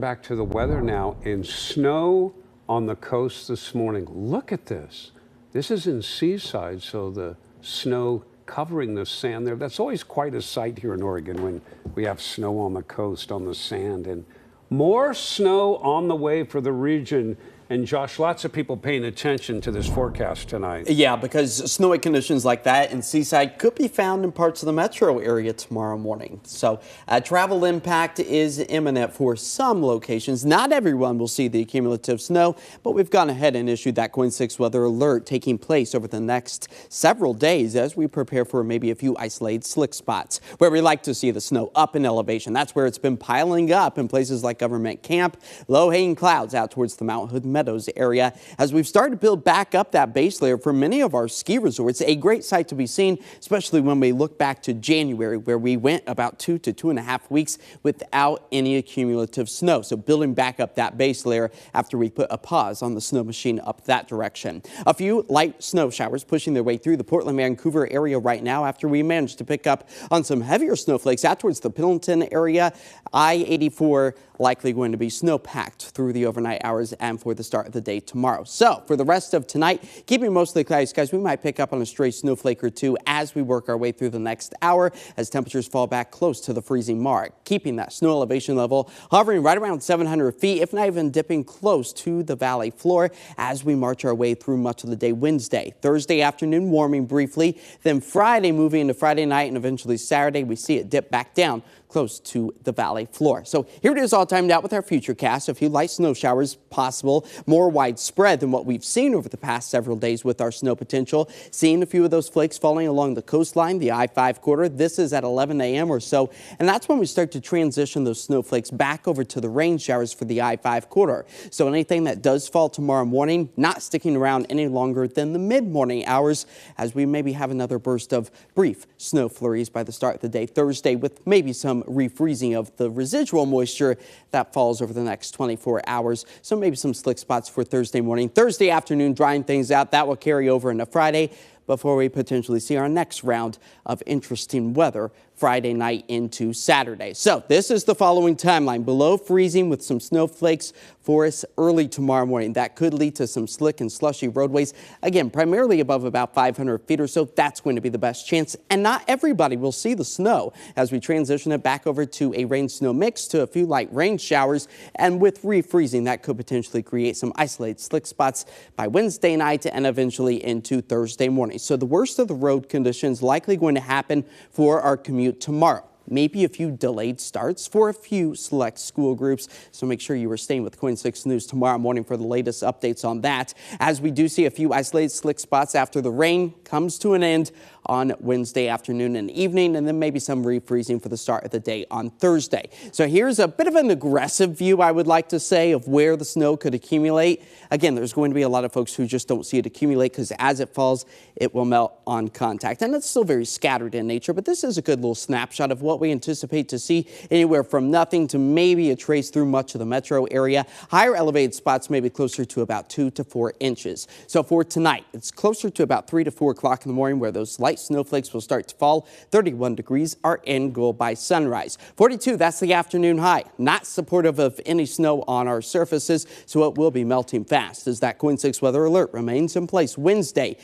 Back to the weather now, and snow on the coast this morning. Look at this. This is in Seaside, so the snow covering the sand there. That's always quite a sight here in Oregon when we have snow on the coast, on the sand. And more snow on the way for the region. And Josh, lots of people paying attention to this forecast tonight. Yeah, because snowy conditions like that in Seaside could be found in parts of the metro area tomorrow morning. So travel impact is imminent for some locations. Not everyone will see the cumulative snow, but we've gone ahead and issued that KOIN 6 weather alert taking place over the next several days as we prepare for maybe a few isolated slick spots where we like to see the snow up in elevation. That's where it's been piling up in places like Government Camp, low-hanging clouds out towards the Mount Hood Meadows area. As we've started to build back up that base layer for many of our ski resorts, a great sight to be seen, especially when we look back to January, where we went about 2 to 2.5 weeks without any cumulative snow. So building back up that base layer after we put a pause on the snow machine up that direction. A few light snow showers pushing their way through the Portland-Vancouver area right now after we managed to pick up on some heavier snowflakes out towards the Pendleton area. I-84 likely going to be snow-packed through the overnight hours and for the start of the day tomorrow. So for the rest of tonight, keeping mostly cloudy skies, we might pick up on a stray snowflake or two as we work our way through the next hour as temperatures fall back close to the freezing mark, keeping that snow elevation level hovering right around 700 feet, if not even dipping close to the valley floor as we march our way through much of the day Wednesday. Thursday afternoon warming briefly, then Friday moving into Friday night and eventually Saturday we see it dip back down close to the valley floor. So here it is all timed out with our future cast. A few light snow showers possible, more widespread than what we've seen over the past several days with our snow potential. Seeing a few of those flakes falling along the coastline, the I-5 corridor. This is at 11 a.m. or so, and that's when we start to transition those snowflakes back over to the rain showers for the I-5 corridor. So anything that does fall tomorrow morning, not sticking around any longer than the mid-morning hours, as we maybe have another burst of brief snow flurries by the start of the day Thursday, with maybe some refreezing of the residual moisture that falls over the next 24 hours. So maybe some slick spots for Thursday morning. Thursday afternoon, drying things out. That will carry over into Friday before we potentially see our next round of interesting weather Friday night into Saturday. So this is the following timeline. Below freezing with some snowflakes for us early tomorrow morning. That could lead to some slick and slushy roadways. Again, primarily above about 500 feet or so. That's going to be the best chance. And not everybody will see the snow as we transition it back over to a rain-snow mix to a few light rain showers. And with refreezing, that could potentially create some isolated slick spots by Wednesday night and eventually into Thursday morning. So the worst of the road conditions likely going to happen for our commute tomorrow. Maybe a few delayed starts for a few select school groups. So make sure you are staying with KOIN 6 News tomorrow morning for the latest updates on that. As we do see a few isolated slick spots after the rain comes to an end on Wednesday afternoon and evening, and then maybe some refreezing for the start of the day on Thursday. So here's a bit of an aggressive view, I would like to say, of where the snow could accumulate. Again, there's going to be a lot of folks who just don't see it accumulate because as it falls, it will melt on contact. And it's still very scattered in nature, but this is a good little snapshot of what we anticipate to see, anywhere from nothing to maybe a trace through much of the metro area. Higher elevated spots maybe closer to about 2 to 4 inches. So for tonight, it's closer to about 3 to 4 o'clock in the morning where those light snowflakes will start to fall. 31 degrees, our end goal by sunrise. 42, that's the afternoon high. Not supportive of any snow on our surfaces, so it will be melting fast as that KOIN 6 weather alert remains in place Wednesday.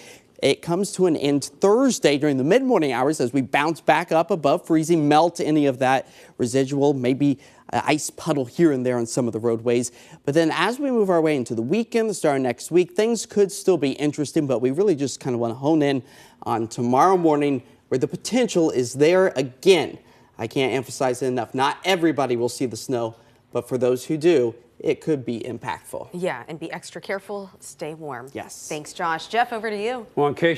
It comes to an end Thursday during the mid-morning hours as we bounce back up above freezing, melt any of that residual, maybe ice puddle here and there on some of the roadways. But then as we move our way into the weekend, the start of next week, things could still be interesting, but we really just kind of want to hone in on tomorrow morning where the potential is there again. I can't emphasize it enough. Not everybody will see the snow, but for those who do, it could be impactful. Yeah, and be extra careful. Stay warm. Yes. Thanks, Josh. Jeff, over to you. Well, in case